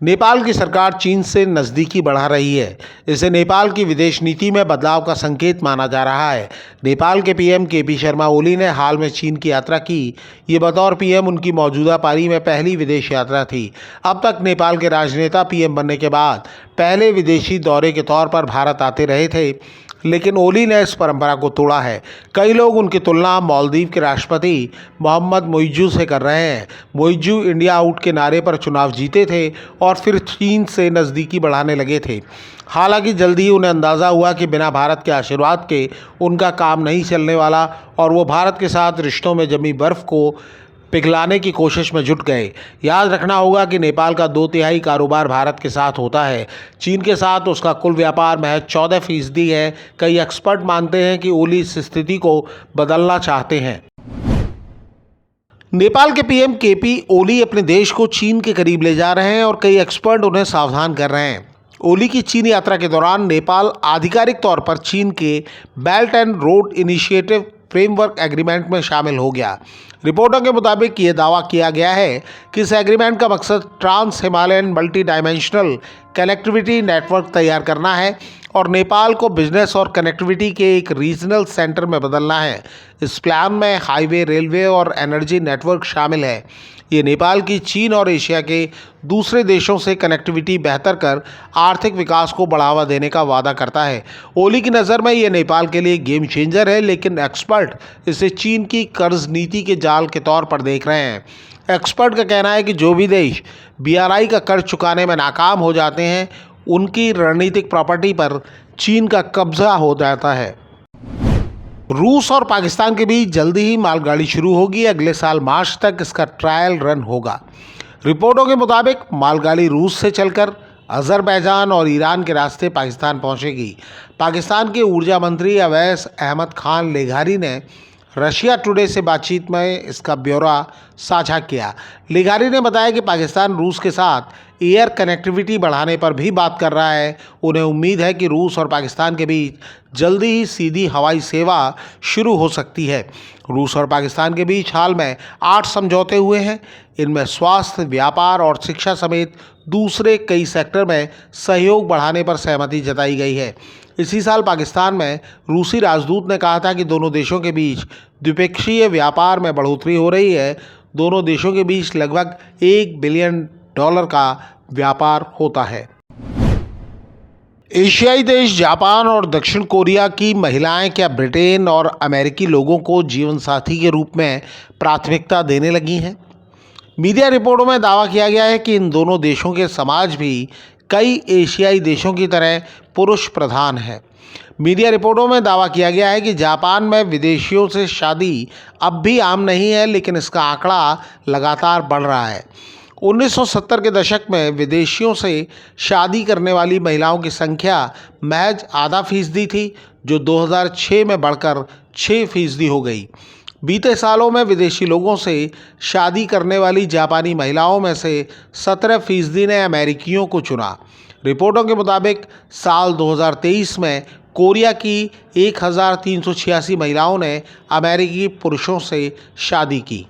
नेपाल की सरकार चीन से नज़दीकी बढ़ा रही है। इसे नेपाल की विदेश नीति में बदलाव का संकेत माना जा रहा है। नेपाल के पीएम केपी शर्मा ओली ने हाल में चीन की यात्रा की। ये बतौर पीएम उनकी मौजूदा पारी में पहली विदेश यात्रा थी। अब तक नेपाल के राजनेता पीएम बनने के बाद पहले विदेशी दौरे के तौर पर भारत आते रहे थे, लेकिन ओली ने इस परंपरा को तोड़ा है। कई लोग उनकी तुलना मालदीव के राष्ट्रपति मोहम्मद मुइज्जू से कर रहे हैं। मुइज्जू इंडिया आउट के नारे पर चुनाव जीते थे और फिर चीन से नज़दीकी बढ़ाने लगे थे। हालांकि जल्दी ही उन्हें अंदाज़ा हुआ कि बिना भारत के आशीर्वाद के उनका काम नहीं चलने वाला और वो भारत के साथ रिश्तों में जमी बर्फ़ को पिघलाने की कोशिश में जुट गए। याद रखना होगा कि नेपाल का 2/3 कारोबार भारत के साथ होता है। चीन के साथ उसका कुल व्यापार महज 14% है। कई एक्सपर्ट मानते हैं कि ओली इस स्थिति को बदलना चाहते हैं। नेपाल के पीएम केपी ओली अपने देश को चीन के करीब ले जा रहे हैं और कई एक्सपर्ट उन्हें सावधान कर रहे हैं। ओली की चीन यात्रा के दौरान नेपाल आधिकारिक तौर पर चीन के belt and road initiative framework agreement में शामिल हो गया। रिपोर्टों के मुताबिक ये दावा किया गया है कि इस एग्रीमेंट का मकसद trans Himalayan multi dimensional connectivity network तैयार करना है और नेपाल को बिजनेस और कनेक्टिविटी के एक रीजनल सेंटर में बदलना है। इस प्लान में हाईवे, रेलवे और एनर्जी नेटवर्क शामिल है। ये नेपाल की चीन और एशिया के दूसरे देशों से कनेक्टिविटी बेहतर कर आर्थिक विकास को बढ़ावा देने का वादा करता है। ओली की नज़र में ये नेपाल के लिए गेम चेंजर है, लेकिन एक्सपर्ट इसे चीन की कर्ज नीति के जाल के तौर पर देख रहे हैं। एक्सपर्ट का कहना है कि जो भी देश BRI का कर्ज चुकाने में नाकाम हो जाते हैं, उनकी रणनीतिक प्रॉपर्टी पर चीन का कब्जा हो जाता है। रूस और पाकिस्तान के बीच जल्दी ही मालगाड़ी शुरू होगी। अगले साल मार्च तक इसका ट्रायल रन होगा। रिपोर्टों के मुताबिक मालगाड़ी रूस से चलकर अजरबैजान और ईरान के रास्ते पाकिस्तान पहुंचेगी। पाकिस्तान के ऊर्जा मंत्री अवैस अहमद खान लेघारी ने रशिया टुडे से बातचीत में इसका ब्यौरा साझा किया। लेघारी ने बताया कि पाकिस्तान रूस के साथ एयर कनेक्टिविटी बढ़ाने पर भी बात कर रहा है। उन्हें उम्मीद है कि रूस और पाकिस्तान के बीच जल्दी ही सीधी हवाई सेवा शुरू हो सकती है। रूस और पाकिस्तान के बीच हाल में 8 समझौते हुए हैं। इनमें स्वास्थ्य, व्यापार और शिक्षा समेत दूसरे कई सेक्टर में सहयोग बढ़ाने पर सहमति जताई गई है। इसी साल पाकिस्तान में रूसी राजदूत ने कहा था कि दोनों देशों के बीच द्विपक्षीय व्यापार में बढ़ोतरी हो रही है। दोनों देशों के बीच लगभग $1 बिलियन का व्यापार होता है। एशियाई देश जापान और दक्षिण कोरिया की महिलाएं क्या ब्रिटेन और अमेरिकी लोगों को जीवनसाथी के रूप में प्राथमिकता देने लगी हैं? मीडिया रिपोर्टों में दावा किया गया है कि इन दोनों देशों के समाज भी कई एशियाई देशों की तरह पुरुष प्रधान है। मीडिया रिपोर्टों में दावा किया गया है कि जापान में विदेशियों से शादी अब भी आम नहीं है, लेकिन इसका आंकड़ा लगातार बढ़ रहा है। 1970 के दशक में विदेशियों से शादी करने वाली महिलाओं की संख्या महज 0.5% थी, जो 2006 में बढ़कर 6% हो गई। बीते सालों में विदेशी लोगों से शादी करने वाली जापानी महिलाओं में से 17% ने अमेरिकियों को चुना। रिपोर्टों के मुताबिक साल 2023 में कोरिया की 1386 महिलाओं ने अमेरिकी पुरुषों से शादी की।